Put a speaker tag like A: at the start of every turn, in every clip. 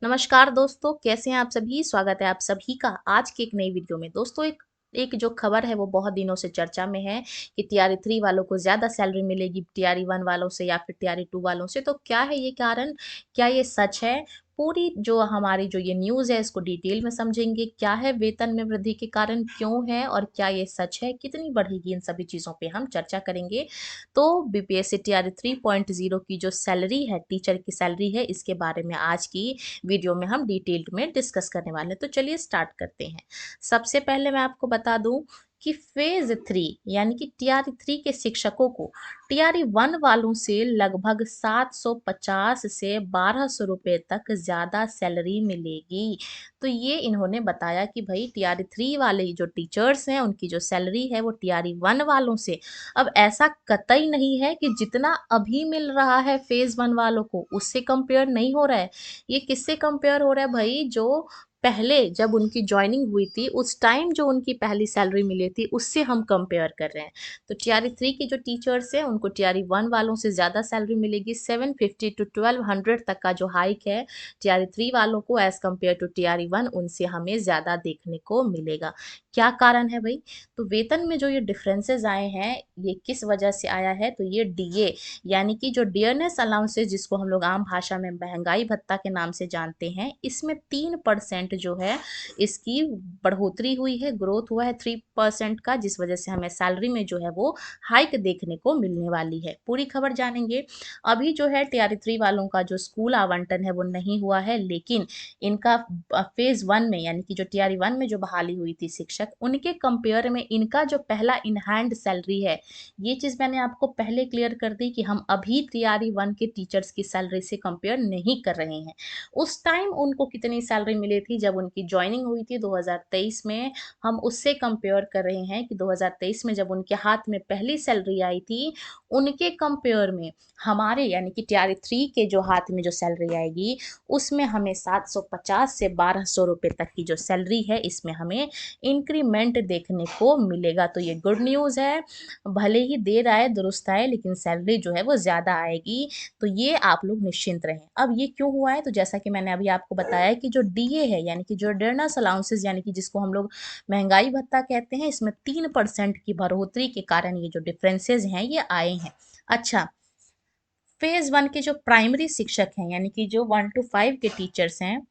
A: नमस्कार दोस्तों, कैसे हैं आप सभी? स्वागत है आप सभी का आज की एक नई वीडियो में। दोस्तों एक एक जो खबर है वो बहुत दिनों से चर्चा में है कि टीआरई 3 वालों को ज़्यादा सैलरी मिलेगी टीआरई 1 वालों से या फिर टीआरई 2 वालों से। तो क्या है ये कारण? क्या ये सच है? पूरी जो हमारी जो ये न्यूज़ है इसको डिटेल में समझेंगे। क्या है वेतन में वृद्धि के कारण क्यों है और क्या ये सच है? कितनी बढ़ेगी? इन सभी चीज़ों पे हम चर्चा करेंगे। तो बीपीएससी टीआरई 3.0 की जो सैलरी है, टीचर की सैलरी है, इसके बारे में आज की वीडियो में हम डिटेल्ड में डिस्कस करने वाले हैं। तो चलिए स्टार्ट करते हैं। सबसे पहले मैं आपको बता दूं कि फेज 3 यानी कि टीआरई 3 के शिक्षकों को टीआरई 1 वालों से लगभग 750 से 1200 रुपए तक ज़्यादा सैलरी मिलेगी। तो ये इन्होंने बताया कि भाई टीआरई 3 वाले जो टीचर्स हैं उनकी जो सैलरी है वो टीआरई 1 वालों से अब ऐसा कतई नहीं है कि जितना अभी मिल रहा है फेज 1 वालों को उससे कंपेयर नहीं हो रहा है। ये किससे कंपेयर हो रहा है भाई? जो पहले जब उनकी जॉइनिंग हुई थी उस टाइम जो उनकी पहली सैलरी मिली थी उससे हम कंपेयर कर रहे हैं। तो टीआरई 3 के जो टीचर्स हैं उनको टीआरई 1 वालों से ज़्यादा सैलरी मिलेगी। 750 टू 1200 तक का जो हाइक है टीआरई 3 वालों को एज कम्पेयर टू टीआरई 1 उनसे हमें ज़्यादा देखने को मिलेगा। क्या कारण है भाई? तो वेतन में जो ये डिफरेंसेस आए हैं ये किस वजह से आया है? तो ये डीए यानी कि जो डियरनेस अलाउंसेस जिसको हम लोग आम भाषा में महंगाई भत्ता के नाम से जानते हैं, इसमें 3% जो है इसकी बढ़ोतरी हुई है, ग्रोथ हुआ है 3% का, जिस वजह से हमें सैलरी में जो है वो हाइक देखने को मिलने वाली है। पूरी खबर जानेंगे। अभी जो है टीआरई 3 वालों का जो स्कूल आवंटन है वो नहीं हुआ है, लेकिन इनका फेज 1 में यानी कि जो टीआरई 1 में जो बहाली हुई थी शिक्षक, उनके कंपेयर में इनका जो पहला इन हैंड सैलरी है, ये चीज़ मैंने आपको पहले क्लियर कर दी कि हम अभी टीआरई 1 के टीचर्स की सैलरी से कंपेयर नहीं कर रहे हैं। उस टाइम उनको कितनी सैलरी मिली थी जब उनकी जॉइनिंग हुई थी 2023 में, हम उससे कंपेयर कर रहे हैं कि 2023 में जब उनके हाथ में पहली सैलरी आई थी, उनके कंपेयर में हमारे यानी कि टीआरई 3 के जो हाथ में जो सैलरी आएगी उसमें हमें 750 से 1200 रुपए तक की जो सैलरी है इसमें हमें इंक्रीमेंट देखने को मिलेगा। तो ये गुड न्यूज़ है। भले ही देर आए दुरुस्त आए लेकिन सैलरी जो है वो ज़्यादा आएगी। तो ये आप लोग निश्चिंत रहें। अब ये क्यों हुआ है? तो जैसा कि मैंने अभी आपको बताया कि जो डीए है यानी कि जो डियरनेस अलाउंसेस यानी कि जिसको हम लोग महंगाई भत्ता कहते हैं, इसमें 3% की बढ़ोतरी के कारण ये जो डिफरेंसेस हैं ये आए हैं। अच्छा, फेज 1 के जो प्राइमरी शिक्षक हैं यानी कि जो 1 to 5 के टीचर्स हैं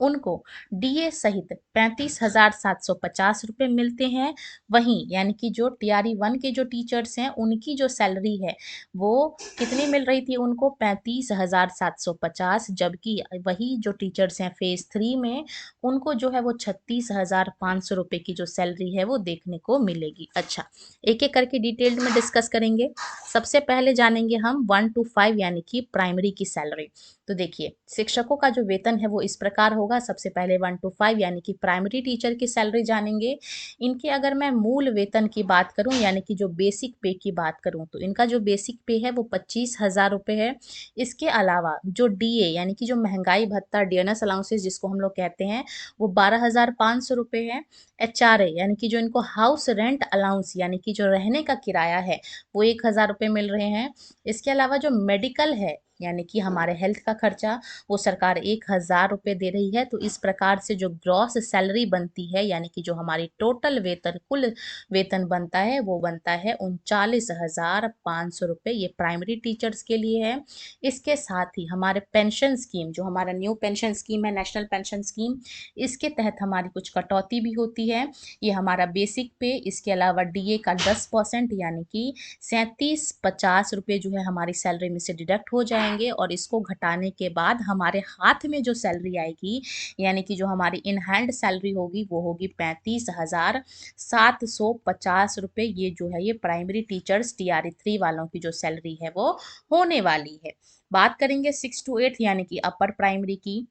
A: उनको डीए सहित 35,750 रुपये मिलते हैं। वहीं यानी कि जो टीआरई 1 के जो टीचर्स हैं उनकी जो सैलरी है वो कितनी मिल रही थी उनको? 35,750। जबकि वही जो टीचर्स हैं फेज 3 में उनको जो है वो 36,500 रुपये की जो सैलरी है वो देखने को मिलेगी। अच्छा, एक एक करके डिटेल्ड में डिस्कस करेंगे। सबसे पहले जानेंगे हम 1 to 5 यानी कि प्राइमरी की सैलरी। तो देखिए शिक्षकों का जो वेतन है वो इस प्रकार होगा। सबसे पहले 1 to 5 यानी कि प्राइमरी टीचर की सैलरी जानेंगे। इनके अगर मैं मूल वेतन की बात करूं यानी कि जो बेसिक पे की बात करूं तो इनका जो बेसिक पे है वो 25,000 रुपये है। इसके अलावा जो डीए यानी कि जो महंगाई भत्ता डियरनेस अलाउंसेस जिसको हम लोग कहते हैं वो 12,500 रुपये है। एचआरए यानी कि जो इनको हाउस रेंट अलाउंस यानी कि जो रहने का किराया है वो 1,000 रुपये मिल रहे हैं। इसके अलावा जो मेडिकल है यानी कि हमारे हेल्थ का खर्चा वो सरकार 1,000 रुपये दे रही है। तो इस प्रकार से जो ग्रॉस सैलरी बनती है यानी कि जो हमारी टोटल वेतन कुल वेतन बनता है वो बनता है 39,500 रुपये। ये प्राइमरी टीचर्स के लिए है। इसके साथ ही हमारे पेंशन स्कीम जो हमारा न्यू पेंशन स्कीम है नेशनल पेंशन स्कीम, इसके तहत हमारी कुछ कटौती भी होती है। ये हमारा बेसिक पे, इसके अलावा डीए का 10% यानी कि 3750 रुपये जो है हमारी सैलरी में से डिडक्ट हो जाएंगे और इसको घटाने के बाद हमारे हाथ में जो सैलरी आएगी यानी कि जो हमारी इन हैंड सैलरी होगी वो होगी 35,750 रुपये। ये जो है ये प्राइमरी टीचर्स टीआरई 3 वालों की जो सैलरी है वो होने वाली है। बात करेंगे 6 to 8 यानी कि अपर प्राइमरी की।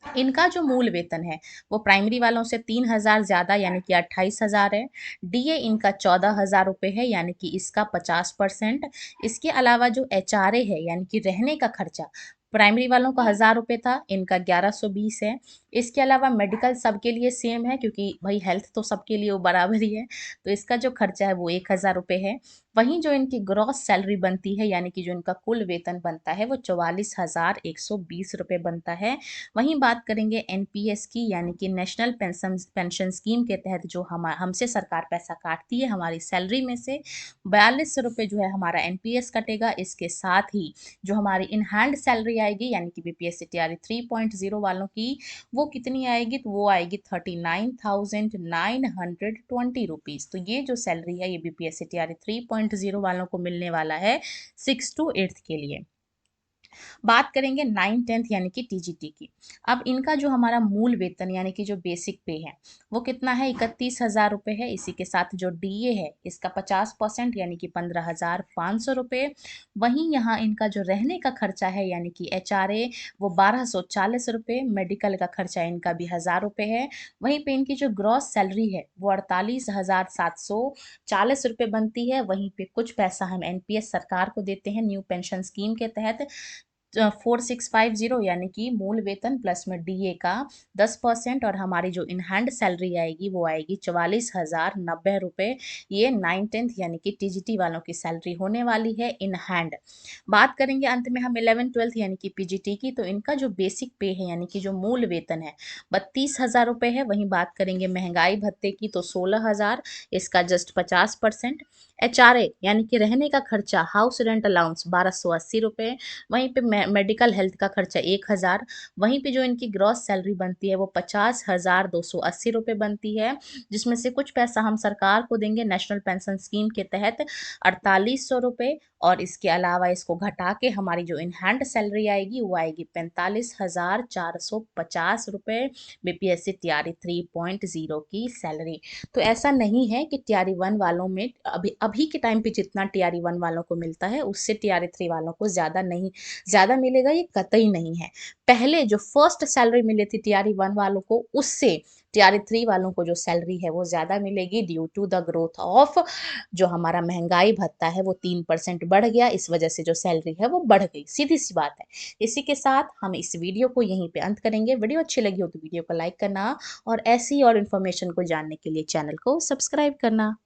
A: इनका जो मूल वेतन है वो प्राइमरी वालों से 3,000 ज़्यादा यानी कि 28,000 है। डीए इनका 14,000 रुपये है यानी कि इसका 50%। इसके अलावा जो एचआरए है यानी कि रहने का खर्चा प्राइमरी वालों का 1,000 रुपये था, इनका 1,120 है। इसके अलावा मेडिकल सबके लिए सेम है क्योंकि भाई हेल्थ तो सबके लिए वो बराबर ही है। तो इसका जो खर्चा है वो 1,000 रुपये है। वहीं जो इनकी ग्रॉस सैलरी बनती है यानी कि जो इनका कुल वेतन बनता है वो 44,120 रुपये बनता है। वहीं बात करेंगे एनपीएस की यानी कि नेशनल पेंशन स्कीम के तहत जो हमसे सरकार पैसा काटती है हमारी सैलरी में से 42 रुपये जो है हमारा एनपीएस कटेगा। इसके साथ ही जो हमारी इन हैंड सैलरी आएगी यानी कि बीपीएससी टीआरई 3.0 वालों की वो कितनी आएगी, तो वो आएगी 39,920 रुपीज़। तो ये जो सैलरी है ये बीपीएससी टीआरई 3.0 वालों को मिलने वाला है 6 to 8 के लिए। बात करेंगे 9th-10th यानी कि टीजीटी की। अब इनका जो हमारा मूल वेतन यानी कि जो बेसिक पे है वो कितना है, 31,000 रुपये है। इसी के साथ जो डीए है इसका 50% यानी कि 15,500 रुपये। वहीं यहाँ इनका जो रहने का खर्चा है यानी कि एचआरए वो 1,240 रुपये, मेडिकल का खर्चा इनका भी 1,000 रुपये है। वहीं पे इनकी जो ग्रॉस सैलरी है वो 48,740 रुपये बनती है। वहीं पे कुछ पैसा हम एनपीएस सरकार को देते हैं न्यू पेंशन स्कीम के तहत 4650 यानी कि मूल वेतन प्लस में डीए का 10%, और हमारी जो इन हैंड सैलरी आएगी वो आएगी 44,090 रुपये। ये 9th-10th यानी कि टीजीटी वालों की सैलरी होने वाली है इन हैंड। बात करेंगे अंत में हम 11th-12th यानी कि पीजीटी की। तो इनका जो बेसिक पे है यानी कि जो मूल वेतन है 32,000 रुपये है। वहीं बात करेंगे महंगाई भत्ते की तो 16,000, इसका जस्ट 50%। एचआरए यानी कि रहने का खर्चा हाउस रेंट अलाउंस 1,280 रुपये। वहीं पे मेडिकल हेल्थ का खर्चा 1,000। वहीं पे जो इनकी ग्रॉस सैलरी बनती है वो 50,280 रुपये बनती है, जिसमें से कुछ पैसा हम सरकार को देंगे नेशनल पेंशन स्कीम के तहत 4,800 रुपये, और इसके अलावा इसको घटा के हमारी जो इन हैंड सैलरी आएगी वो आएगी 45,450 रुपये बीपीएससी टीआरई 3.0 की सैलरी। तो ऐसा नहीं है कि टीआरई 1 वालों में अभी अभी के टाइम पे जितना टीआरई 1 वालों को मिलता है उससे टीआरई 3 वालों को ज़्यादा मिलेगा, ये कतई नहीं है। पहले जो फर्स्ट सैलरी मिली थी टीआरई 1 वालों को उससे टीआरई 3 वालों को जो सैलरी है वो ज़्यादा मिलेगी due to the growth of जो हमारा महंगाई भत्ता है वो 3% बढ़ गया, इस वजह से जो सैलरी है वो बढ़ गई, सीधी सी बात है। इसी के साथ हम इस वीडियो को यहीं पे अंत करेंगे। वीडियो अच्छी लगी हो तो वीडियो को लाइक करना और ऐसी और इन्फॉर्मेशन को जानने के लिए चैनल को सब्सक्राइब करना।